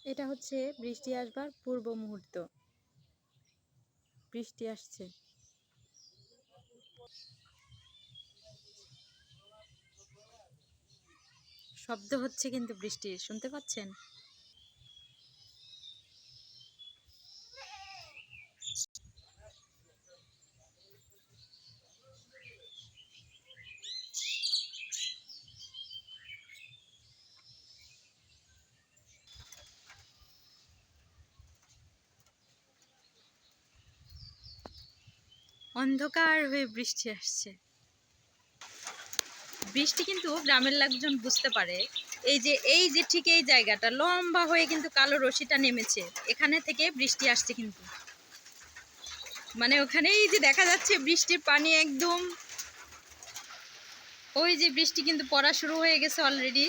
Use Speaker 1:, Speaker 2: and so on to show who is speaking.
Speaker 1: এটা হচ্ছে বৃষ্টি আসবার পূর্ব মুহূর্ত। বৃষ্টি আসছে। শব্দ হচ্ছে কিন্তু বৃষ্টির, শুনতে পাচ্ছেন? অন্ধকার হয়ে বৃষ্টি আসছে। বৃষ্টি কিন্তু গ্রামের লোকজন বুঝতে পারে। এই যে ঠিক এই জায়গাটা লম্বা হয়ে কিন্তু কালো রশিটা নেমেছে, এখানে থেকে বৃষ্টি আসছে কিন্তু। মানে ওখানেই যে দেখা যাচ্ছে বৃষ্টির পানি একদম, ওই যে বৃষ্টি কিন্তু পড়া শুরু হয়ে গেছে অলরেডি।